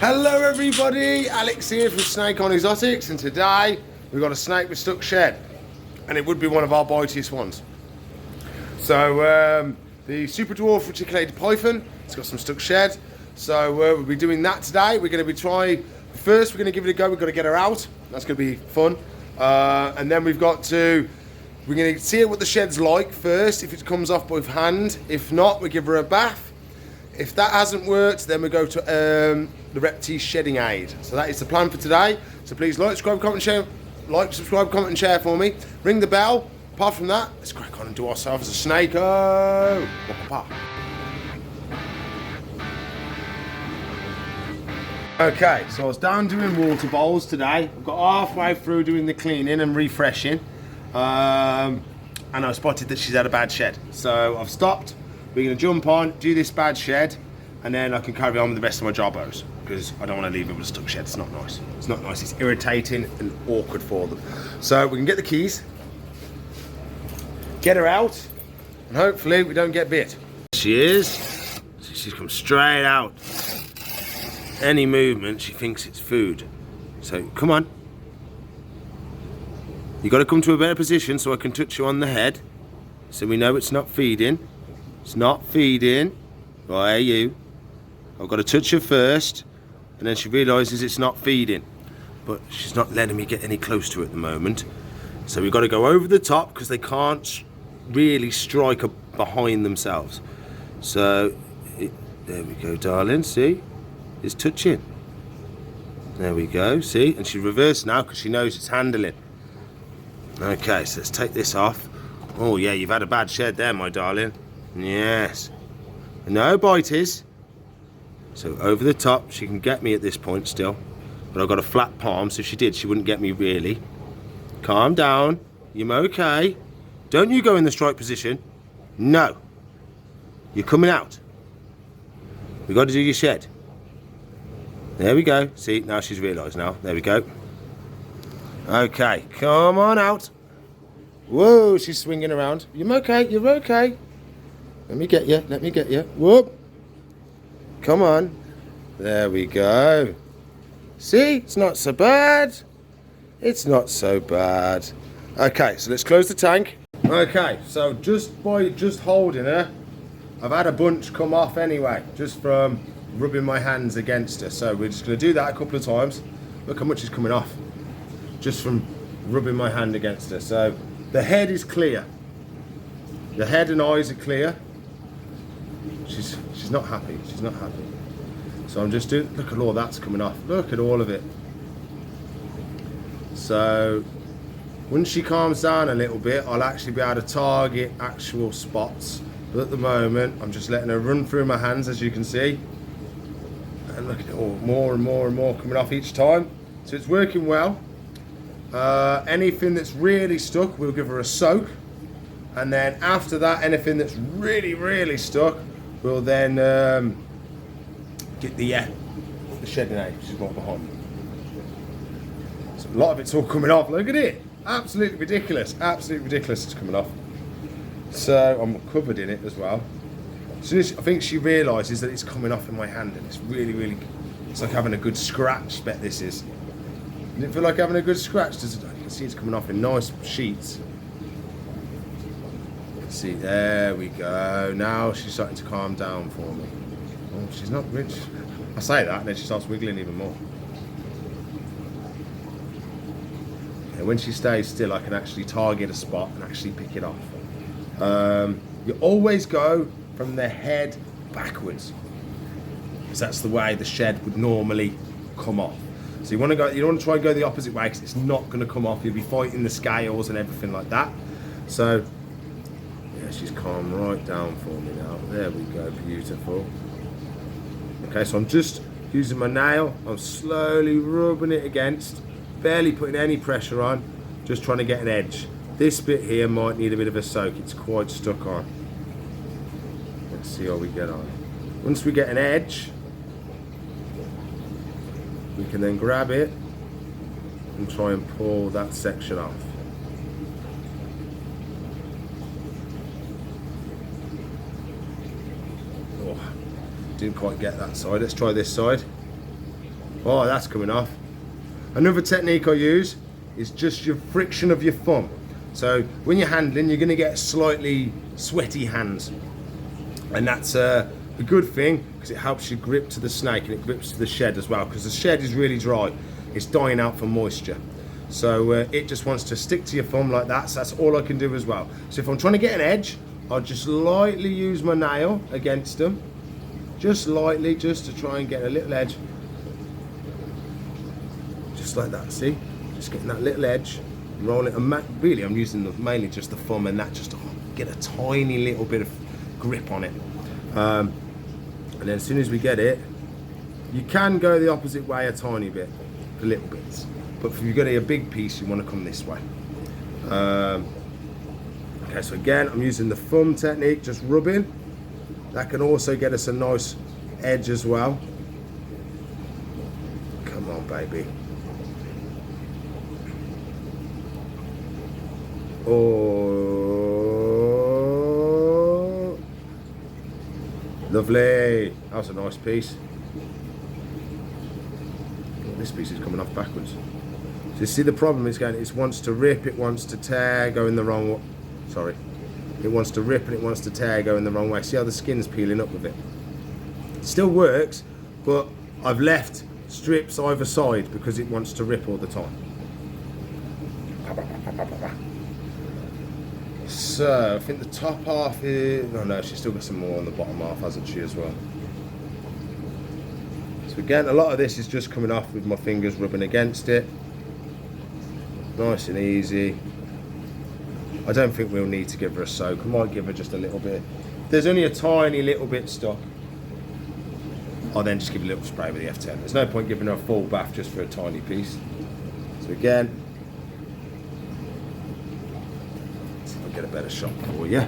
Hello everybody, Alex here from Snake On Exotics, and today we've got a snake with stuck shed, and it would be one of our bitiest ones. So the Super Dwarf Reticulated Python, it's got some stuck shed, so we'll be doing that today. We're going to be trying, first we're going to give it a go, we've got to get her out, that's going to be fun, and then we're going to see what the shed's like first, if it comes off with hand. If not, we give her a bath. If that hasn't worked, then we go to the Repti Shedding Aid. So that is the plan for today. So please like, subscribe, comment, share. Like, subscribe, comment, and share for me. Ring the bell. Apart from that, let's crack on and do ourselves a snake. Oh! Okay, so I was down doing water bowls today. I've got halfway through doing the cleaning and refreshing. And I spotted that she's had a bad shed. So I've stopped. We're going to jump on, do this bad shed, and then I can carry on with the rest of my jobbos, because I don't want to leave it with a stuck shed. It's not nice. It's not nice. It's irritating and awkward for them. So we can get the keys, get her out, and hopefully we don't get bit. She is. She's come straight out. Any movement, she thinks it's food. So come on. You got to come to a better position so I can touch you on the head, so we know it's not feeding. It's not feeding. Why are you? I've got to touch her first, and then she realises it's not feeding. But she's not letting me get any close to her at the moment. So we've got to go over the top, because they can't really strike up behind themselves. So, there we go, darling, see? It's touching. There we go, see? And she reversed now, because she knows it's handling. Okay, so let's take this off. Oh yeah, you've had a bad shed there, my darling. Yes. No biters. So over the top, she can get me at this point still. But I've got a flat palm, so if she did, she wouldn't get me really. Calm down. You're okay. Don't you go in the strike position. No. You're coming out. We've got to do your shed. There we go. See, now she's realised now. There we go. Okay, come on out. Whoa, she's swinging around. You're okay, you're okay. Let me get you, let me get you. Whoop. Come on. There we go. See, it's not so bad. It's not so bad. Okay, so let's close the tank. Okay, so just by holding her, I've had a bunch come off anyway, just from rubbing my hands against her. So we're just going to do that a couple of times. Look how much is coming off, just from rubbing my hand against her. So the head is clear. The head and eyes are clear. She's not happy. She's not happy. So I'm just doing. Look at all that's coming off. Look at all of it. So once she calms down a little bit, I'll actually be able to target actual spots. But at the moment, I'm just letting her run through my hands, as you can see. And look at it all, more and more and more coming off each time. So it's working well. Anything that's really stuck, we'll give her a soak. And then after that, anything that's really stuck, we'll then get the shedding aid, which is right behind me. So a lot of it's all coming off. Look at it. Absolutely ridiculous. Absolutely ridiculous it's coming off. So I'm covered in it as well. As soon as I think she realises that it's coming off in my hand, and it's really, it's like having a good scratch, bet this is. Doesn't it feel like having a good scratch? Does it? You can see it's coming off in nice sheets. See, there we go. Now she's starting to calm down for me. Oh, she's not rich. I say that, and then she starts wiggling even more. And when she stays still, I can actually target a spot and actually pick it off. You always go from the head backwards, because that's the way the shed would normally come off. So you want to go. You don't want to try and go the opposite way, because it's not going to come off. You'll be fighting the scales and everything like that. So. Yeah, she's calmed right down for me now. There we go, beautiful. Okay, so I'm just using my nail. I'm slowly rubbing it against, barely putting any pressure on, just trying to get an edge. This bit here might need a bit of a soak. It's quite stuck on. Let's see how we get on. Once we get an edge, we can then grab it and try and pull that section off. Didn't quite get that side. Let's try this side. Oh, that's coming off. Another technique I use is just your friction of your thumb. So when you're handling, you're going to get slightly sweaty hands, and that's a good thing because it helps you grip to the snake and it grips to the shed as well, because the shed is really dry. It's dying out for moisture. So it just wants to stick to your thumb like that. So that's all I can do as well. So if I'm trying to get an edge, I'll just lightly use my nail against them. Just lightly, just to try and get a little edge. Just like that, see? Just getting that little edge, roll it, and really I'm using mainly just the thumb and that, just to get a tiny little bit of grip on it. And then as soon as we get it, you can go the opposite way a tiny bit, for little bits. But if you've got a big piece, you want to come this way. Okay, so again, I'm using the thumb technique, just rubbing. That can also get us a nice edge as well. Come on, baby. Oh, lovely. That was a nice piece. Oh, this piece is coming off backwards. So you see the problem is going, it wants to rip, it wants to tear, go in the wrong way. Sorry. It wants to rip and it wants to tear, go in the wrong way. See how the skin's peeling up with it? It still works, but I've left strips either side because it wants to rip all the time. So I think the top half is, oh no, she's still got some more on the bottom half, hasn't she, as well? So again, a lot of this is just coming off with my fingers rubbing against it. Nice and easy. I don't think we'll need to give her a soak. I might give her just a little bit. If there's only a tiny little bit stuck, I'll then just give a little spray with the F10. There's no point giving her a full bath just for a tiny piece. So again, let's see if I get a better shot for you.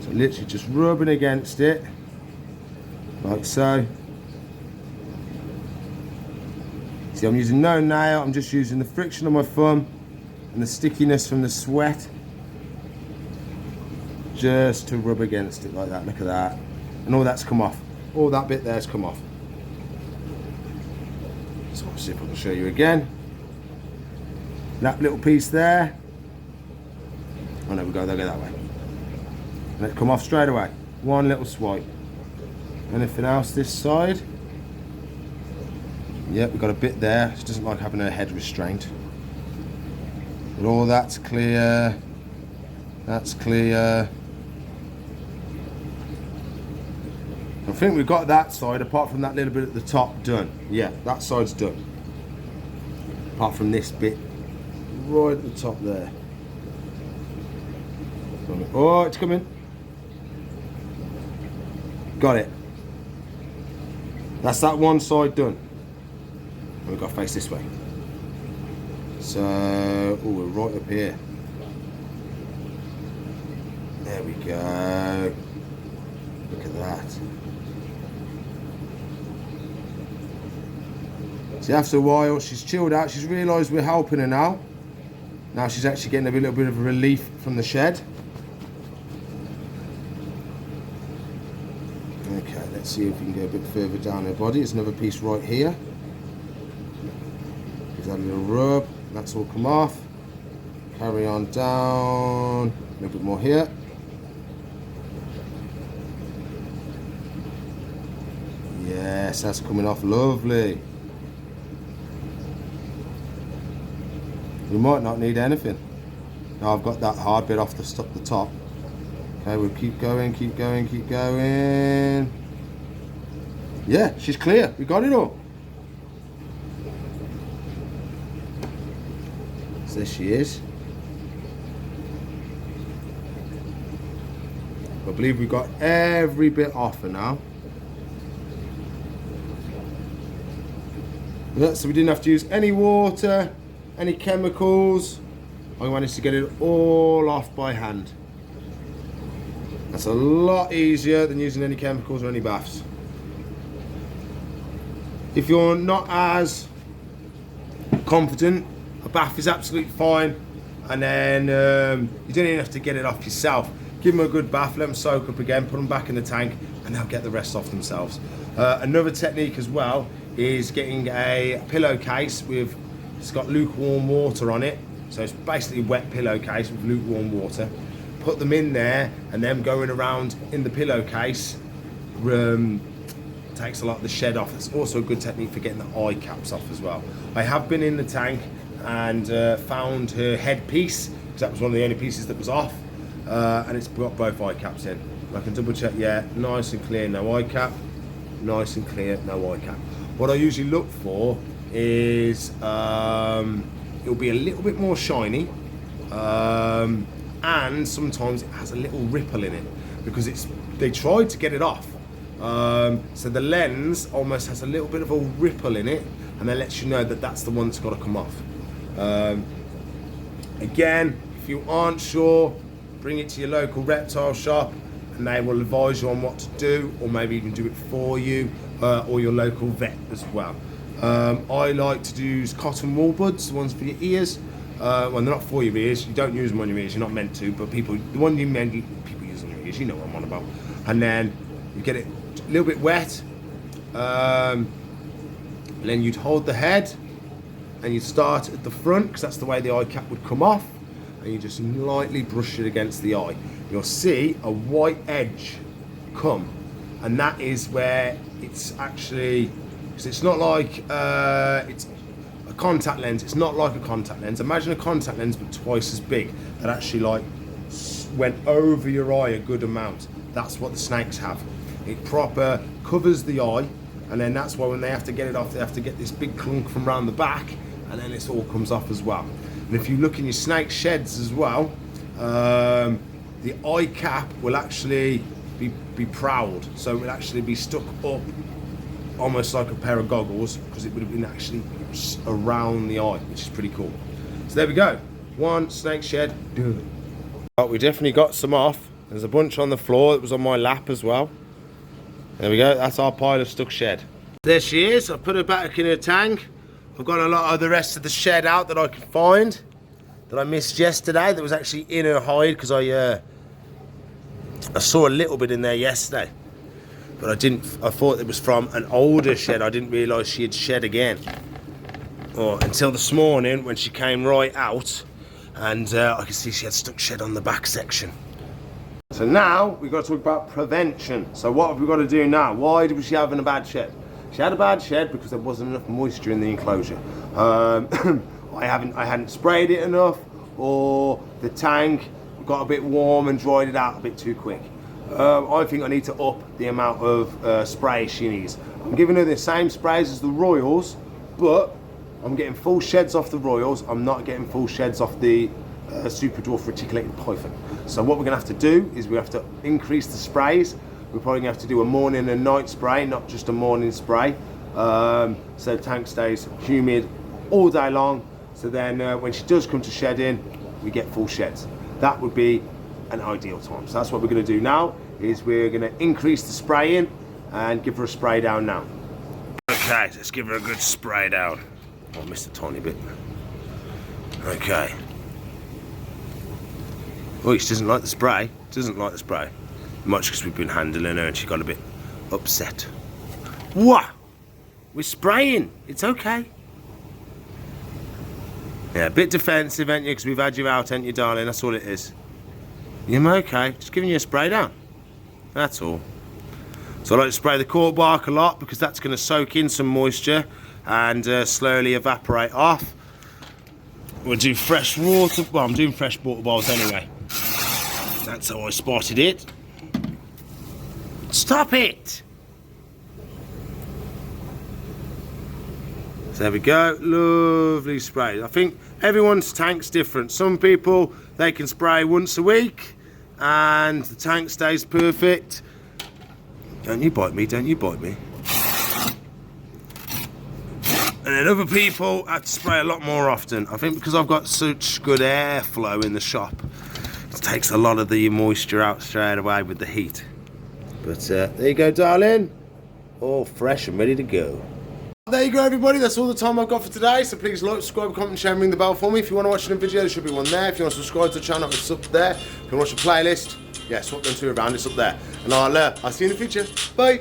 So literally just rubbing against it, like so. See, I'm using no nail, I'm just using the friction of my thumb and the stickiness from the sweat just to rub against it like that. Look at that. And all that's come off. All that bit there's come off. So I'll see if I can show you again. That little piece there. Oh no, they'll go that way. And it come off straight away. One little swipe. Anything else this side? Yep, we've got a bit there. She doesn't like having her head restrained. But all that's clear. That's clear. I think we've got that side, apart from that little bit at the top, done. Yeah, that side's done. Apart from this bit right at the top there. Oh, it's coming. Got it. That's that one side done. And we've got to face this way. So, oh, we're right up here. There we go. Look at that. See, after a while, she's chilled out. She's realised we're helping her now. Now she's actually getting a little bit of relief from the shed. Okay, let's see if we can go a bit further down her body. There's another piece right here. Give that a little rub. That's all come off. Carry on down. A little bit more here. Yes, that's coming off lovely. We might not need anything. Now I've got that hard bit off the top. Okay, we'll keep going, keep going, keep going. Yeah, she's clear. We got it all. So there she is. I believe we got every bit off her now. Yeah, so we didn't have to use any water, any chemicals. I managed to get it all off by hand. That's a lot easier than using any chemicals or any baths. If you're not as confident, a bath is absolutely fine, and then you don't even have to get it off yourself. give them a good bath, let them soak up again, put them back in the tank, and they'll get the rest off themselves. Another technique as well is getting a pillowcase with, it's got lukewarm water on it, so it's basically a wet pillowcase with lukewarm water. Put them in there, and them going around in the pillowcase takes a lot of the shed off. It's also a good technique for getting the eye caps off as well. I have been in the tank and found her headpiece, because that was one of the only pieces that was off, and it's got both eye caps in. I can double check, yeah, nice and clear, no eye cap, nice and clear, no eye cap. What I usually look for is it'll be a little bit more shiny, and sometimes it has a little ripple in it, because they tried to get it off. So the lens almost has a little bit of a ripple in it, and that lets you know that that's the one that's got to come off. Again, if you aren't sure, bring it to your local reptile shop and they will advise you on what to do, or maybe even do it for you, or your local vet as well. I like to use cotton wool buds, the ones for your ears. Well, they're not for your ears, you don't use them on your ears, you're not meant to, but the one people use on your ears, you know what I'm on about. And then you get it a little bit wet, and then you'd hold the head and you'd start at the front, because that's the way the eye cap would come off, and you just lightly brush it against the eye. You'll see a white edge come, and that is where it's actually, because it's not like it's a contact lens, it's not like a contact lens. Imagine a contact lens but twice as big, that actually like went over your eye a good amount. That's what the snakes have. It proper covers the eye, and then that's why when they have to get it off, they have to get this big clunk from around the back, and then it all comes off as well. And if you look in your snake sheds as well, the eye cap will actually be prowled, so it will actually be stuck up almost like a pair of goggles, because it would have been actually around the eye, which is pretty cool. So there we go, one snake shed done. Oh, we definitely got some off. There's a bunch on the floor that was on my lap as well. There we go, that's our pile of stuck shed. There she is, I've put her back in her tank. I've got a lot of the rest of the shed out that I can find, that I missed yesterday, that was actually in her hide, because I saw a little bit in there yesterday. But I thought it was from an older shed. I didn't realise she had shed again. Until this morning when she came right out, and I could see she had stuck shed on the back section. So now we've got to talk about prevention. So what have we got to do now? Why was she having a bad shed? She had a bad shed because there wasn't enough moisture in the enclosure. I hadn't sprayed it enough, or the tank got a bit warm and dried it out a bit too quick. I think I need to up the amount of spray she needs. I'm giving her the same sprays as the Royals, but I'm getting full sheds off the Royals. I'm not getting full sheds off the Super Dwarf Reticulated Python. So what we're going to have to do is we have to increase the sprays. We're probably going to have to do a morning and night spray, not just a morning spray. So the tank stays humid all day long. So then when she does come to shed in, we get full sheds. That would be an ideal time. So that's what we're going to do now, is we're going to increase the spraying and give her a spray down now. Okay, let's give her a good spray down. Oh, I missed a tiny bit. Okay. Oh, she doesn't like the spray. Doesn't like the spray. Much because we've been handling her and she got a bit upset. What? We're spraying. It's okay. Yeah, a bit defensive, ain't you? Because we've had you out, ain't you, darling? That's all it is. You're okay. Just giving you a spray down. That's all. So I like to spray the cork bark a lot, because that's going to soak in some moisture and slowly evaporate off. We'll do fresh water. Well, I'm doing fresh water bowls anyway. That's how I spotted it. Stop it! So there we go, lovely spray. I think everyone's tank's different. Some people, they can spray once a week and the tank stays perfect. Don't you bite me, don't you bite me. And then other people have to spray a lot more often. I think because I've got such good airflow in the shop, it takes a lot of the moisture out straight away with the heat. But there you go, darling. All fresh and ready to go. There you go, everybody. That's all the time I've got for today. So please like, subscribe, comment, share, and ring the bell for me. If you want to watch a video, there should be one there. If you want to subscribe to the channel, it's up there. If you want to watch a playlist, Yeah, swap them two around. It's up there. And I'll see you in the future. Bye.